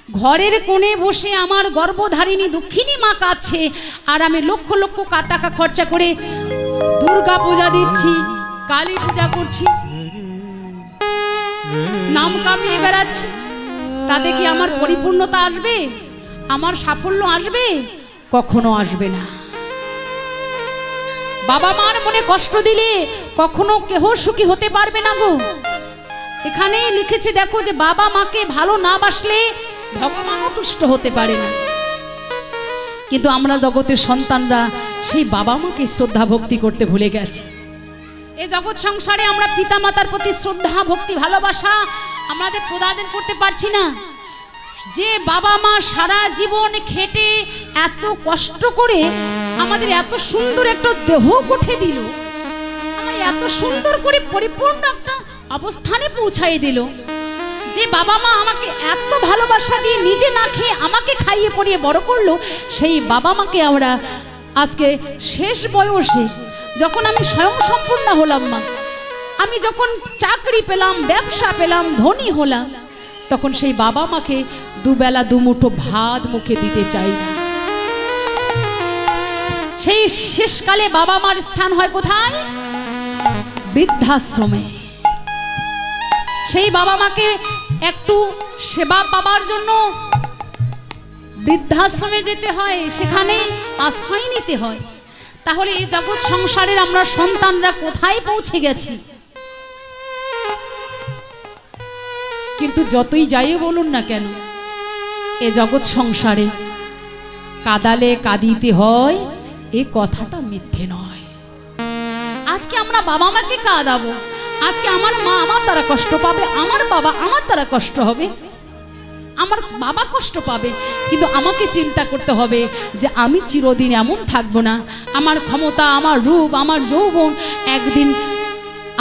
ঘরের কোণে বসে আমার গর্ভধারিণী দক্ষিণী মা কাঁদছে, আর আমি লক্ষ লক্ষ টাকা খরচা করে দুর্গা পূজা দিচ্ছি, কালী পূজা করছি, নাম কামিয়ে বেড়াচ্ছি। তাতে কি আমার পরিপূর্ণতা আসবে? আমার সাফল্য আসবে? কখনো আসবে না। বাবা মার মনে কষ্ট দিলে কখনো কেহ সুখী হতে পারবে না গো। এখানে লিখেছে দেখো যে বাবা মাকে ভালো না বাসলে ভগবানও তুষ্ট হতে পারে না। কিন্তু আমরা জগতের সন্তানরা সেই বাবা মাকে শ্রদ্ধা ভক্তি করতে ভুলে গেছি। এই জগৎ সংসারে আমরা পিতা মাতার প্রতি শ্রদ্ধা ভক্তি ভালোবাসা আমাদের প্রদান করতে পারছি না। যে বাবা মা সারা জীবন খেটে এত কষ্ট করে আমাদের এত সুন্দর একটা দেহ গঠে দিল, আমাদের এত সুন্দর করে পরিপূর্ণ একটা অবস্থানে পৌঁছাই দিল, যে বাবা মা আমাকে এত ভালোবাসা দিয়ে নিজে না খেয়ে আমাকে খাইয়ে পরিয়ে বড় করলো, সেই বাবা মাকে আমরা আজকে শেষ বয়সে যখন আমি স্বয়ং সম্পূর্ণ হলাম, মা আমি যখন চাকরি পেলাম, ব্যবসা পেলাম, ধনী হলাম, তখন সেই বাবা মাকে দুবেলা দুমুঠো ভাত মুখে দিতে চাই না। সেই শেষকালে বাবা মার স্থান হয় কোথায়? বৃদ্ধাশ্রমে। সেই বাবা মাকে একটু সেবা পাবার জন্য বৃদ্ধাশ্রমে যেতে হয়, সেখানে আশ্রয় নিতে হয়। তাহলে এই জগৎ সংসারের আমরা সন্তানরা কোথায় পৌঁছে গেছি? কিন্তু যতই যাই বলুন না কেন, এ জগৎ সংসারে কাদালে কাঁদিতে হয়, এ কথাটা মিথ্যে নয়। আজকে আমরা বাবা মাকে কাঁদাবো, আজকে আমার মা আমার দ্বারা কষ্ট পাবে, আমার বাবা আমার দ্বারা কষ্ট হবে, আমার বাবা কষ্ট পাবে, কিন্তু আমাকে চিন্তা করতে হবে যে আমি চিরদিন এমন থাকবো না। আমার ক্ষমতা, আমার রূপ, আমার যৌবন একদিন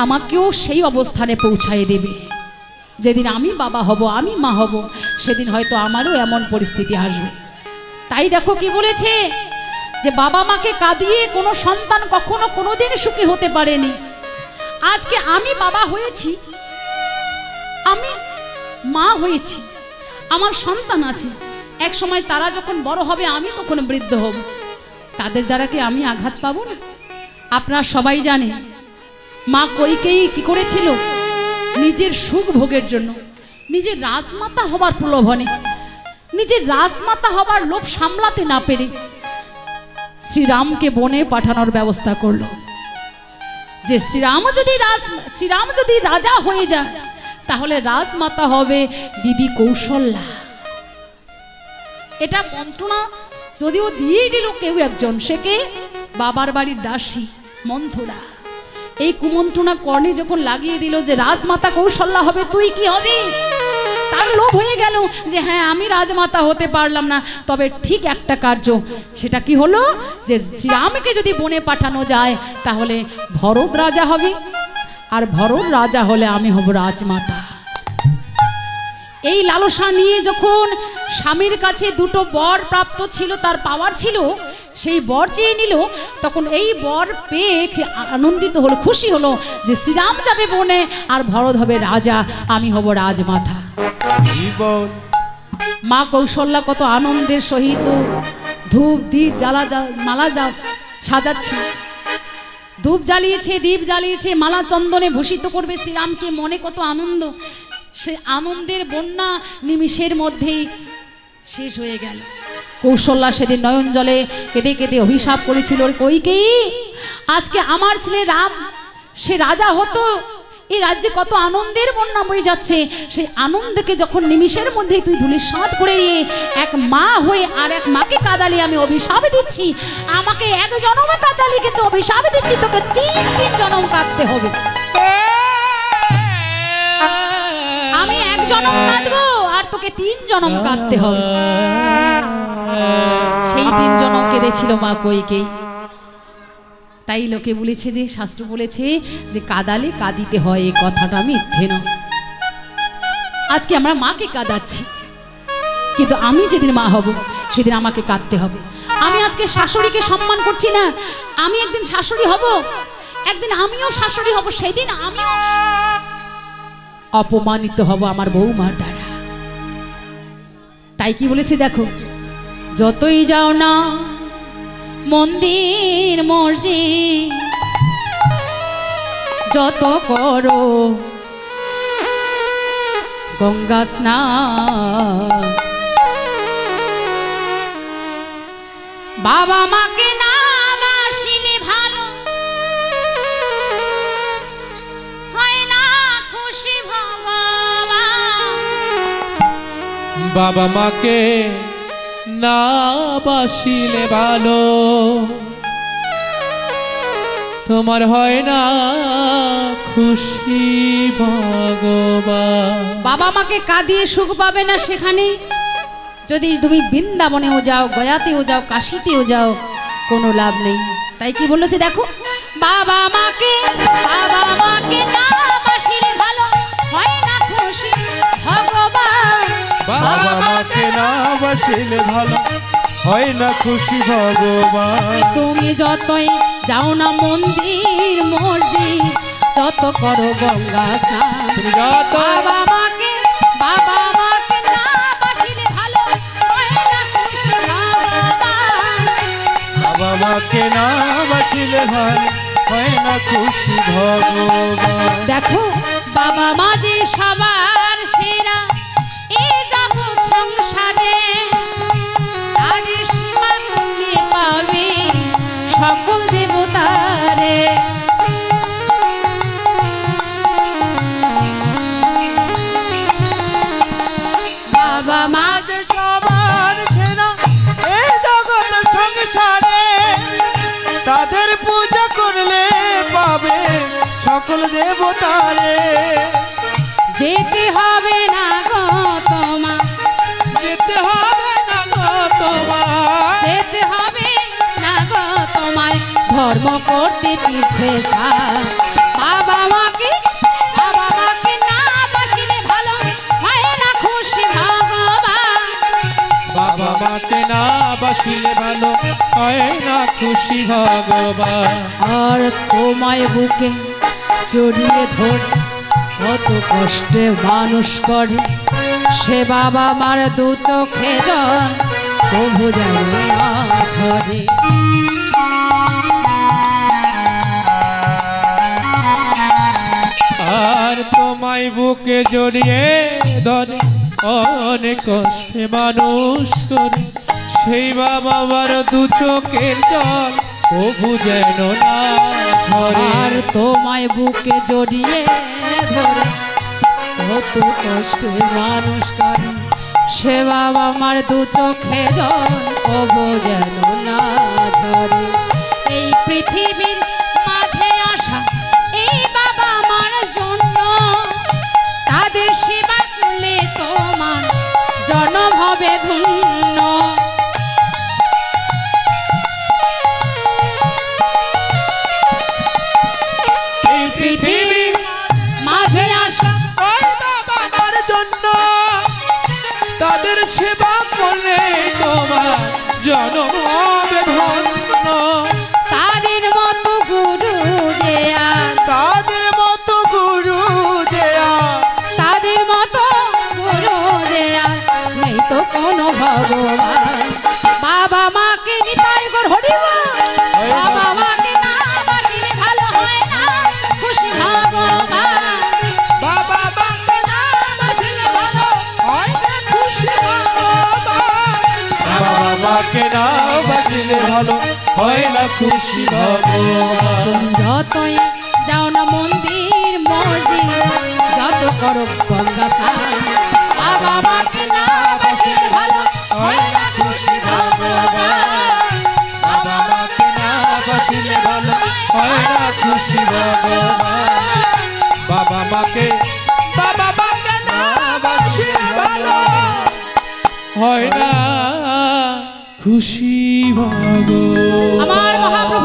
আমাকেও সেই অবস্থানে পৌঁছায় দেবে। যেদিন আমি বাবা হব, আমি মা হব, সেদিন হয়তো আমারও এমন পরিস্থিতি আসবে। তাই দেখো কি বলেছে, যে বাবা মাকে কাঁদিয়ে কোনো সন্তান কখনো কোনোদিন সুখী হতে পারেনি। আজকে আমি বাবা হয়েছি, আমি মা হয়েছি, আমার সন্তান আছে, এক সময় তারা যখন বড় হবে, আমি তখন বৃদ্ধ হব, তাদের দ্বারা কি আমি আঘাত পাবো না? আপনারা সবাই জানে মা কইকেয়ী কি করেছিল? নিজের সুখ ভোগের জন্য, নিজের রাজমাতা হবার প্রলোভনে, নিজের রাজমাতা হবার লোভ সামলাতে না পেরে শ্রীরামকে বনে পাঠানোর ব্যবস্থা করলো, যে শ্রীরাম যদি রাজা হয়ে যায় তাহলে রাজমাতা হবে দিদি কৌশল্যা। এটা মন্ত্রণা যদিও দিয়েই দিল কেউ একজন, সে কে? বাবার বাড়ির দাসী মন্থরা। এই কুমন্ত্রণা কর্ণে যখন লাগিয়ে দিল যে রাজমাতা কৌশল্যা হবে, তুই কি হবি? তার লোভ হয়ে গেল যে হ্যাঁ আমি রাজমাতা হতে পারলাম না, তবে ঠিক একটা কার্য, সেটা কি হলো? যে শ্রীরামকে যদি বনে পাঠানো যায় তাহলে ভরত রাজা হবে, আর ভরত রাজা হলে আমি হব রাজমাতা। এই লালসা নিয়ে যখন স্বামীর কাছে দুটো বর প্রাপ্ত ছিল, তার পাওয়ার ছিল, সেই বর চেয়ে নিল, তখন এই বর পেয়ে আনন্দিত হলো, খুশি হলো যে শ্রীরাম যাবে বনে আর ভরত হবে রাজা, আমি হব রাজমাতা। মা কৌশল্যা কত আনন্দের সহিত ধূপ দীপ মালা সাজাচ্ছে, ধূপ জ্বালিয়েছে, দীপ জ্বালিয়েছে, মালা চন্দনে ভূষিত করবে শ্রীরামকে, মনে কত আনন্দ। সে আনন্দের বন্যা নিমিষের মধ্যেই শেষ হয়ে গেল। কৌশল্যা সেদিন নয়ন জলে কেঁদে কেঁদে অভিশাপ করেছিল, কইকেয়ী আজকে আমার ছেলে রাম সে রাজা হতো, এই রাজ্যে কত আনন্দের বন্যা বয়ে যাচ্ছে, সেই আনন্দকে যখন নিমিষের মধ্যেই তুই ধূলিসাৎ করে এক মা হয়ে আর এক মাকে কাঁদালি, আমি অভিশাপ দিচ্ছি, আমাকে এক জন্মে কাঁদালি কিন্তু অভিশাপ দিচ্ছি, তোকে 3 জন্ম কাঁদতে হবে। আমি এক জন্ম কাঁদবো আর তোকে 3 জন্ম কাঁদতে হবে। সেই 3 জন্ম কেঁদেছিল মা কইকেয়ী। তাই লোকে বলেছে যে, শাস্ত্র বলেছে যে কাঁদালে কাঁদিতে হয়, এই কথাটা মিথ্যে নয়। আজকে আমরা মাকে কাঁদাচ্ছি, কিন্তু আমি যেদিন মা হব সেদিন আমাকে কাঁদতে হবে। আমি আজকে শাশুড়িকে সম্মান করছি না, আমি একদিন শাশুড়ি হব, একদিন আমিও শাশুড়ি হব, সেদিন আমিও অপমানিত হব আমার বৌমার দ্বারা। তাই কি বলেছি দেখো, যতই যাও না মন্দির মসজিদ, যত করো গঙ্গা স্নান, বাবা মাকে না বাসিলে ভালো হয় না খুশি ভগবান। বাবা মাকে না বাসিলে ভালো তোমার হয় না খুশি ভগবান। বাবা মাকে কাঁদিয়ে সুখ পাবে না সেখানে, যদি তুমি বৃন্দাবনেও যাও, গয়াতেও যাও, কাশীতেও যাও, কোনো লাভ নেই। তাই কি বলেছে দেখো, বাবা মাকে না বাসিলে ভালো হয় না খুশি ভগবান। বাবা মাকে না বাসিলে ভালো হয় না খুশি ভগবান। তুমি যতই যাও না মন্দির মসজিদ, যত করো গঙ্গা স্নান, বাবা মাকে না বাসিলে ভালো হয় না খুশি ভগবান। বাবা মাকে না বাসিলে ভালো হয় না খুশি ভগবান। দেখো বাবা মা যে সবার সেরা এই জগৎ সংসারে, তাদের সীমা করলে পাবে সকল দেবতারে। বাবা মা যে সবার সেরা এই জগৎ সংসারে, তাদের পূজা করলে পাবে সকল দেবতারে। যেতে হবে না গো তোমার, যেতে হবে না গো তোমার, যেতে হবে না গো তোমায় ধর্ম করতে তীর্থে স্থান। বাবা মাকে না বাসিলে ভালো হয় না খুশি ভগবান। বাবা মাকে না বাসিলে ভালো হয় না খুশি ভগবান। আর তোমায় বুকে জড়িয়ে ধর কত কষ্টে মানুষ করে, সে বাবা মার দু চোখে জল তবু যেন না ঝরে। আর তোমায় বুকে জড়িয়ে ধরে অনেক কষ্টে মানুষ করে, সেই বাবা মার দু চোখের জল তবু যেন না ঝরে। আর তোমায় বুকে জড়িয়ে ধরে কত কষ্টে মানুষ করে, সে বাবা মার দু চোখে জল তবু যেন না ঝরে। এই পৃথিবীর মাঝে আসা এই বাবা মার জন্য, তাদের সেবা করলে তোমার জন্ম হবে ধন্য। এই পৃথিবীর মাঝে আসা ওই বাবা মার জন্য, তাদের সেবা করলে তোমার জন্ম হবে ধন্য। তাদের মতো গুরু যে আর, তাদের মতো গুরু যে আর, তাদের মতো গুরু যে আর নেই তো কোনো ভগবান। বাবা মাকে নিতাই গো হরি বল। বাবা মাকে না বাসিলে ভালো হয় না খুশি ভগবান। বাবা মাকে না বাসিলে ভালো হয় না খুশি ভগবান। বাবা মাকে না বাসিলে ভালো হয় না খুশি ভগবান। তুমি যতই যাও না মন্দির মসজিদ, যত করো গঙ্গা স্নান, বাবা মাকে না বাসিলে ভালো হয় না খুশি ভগবান। বাবা মাকে না বাসিলে ভালো হয় না খুশি ভগবান। বাবা মাকে না বাসিলে ভালো হয় না খুশি ভগবান। আমার মহাপ্রভু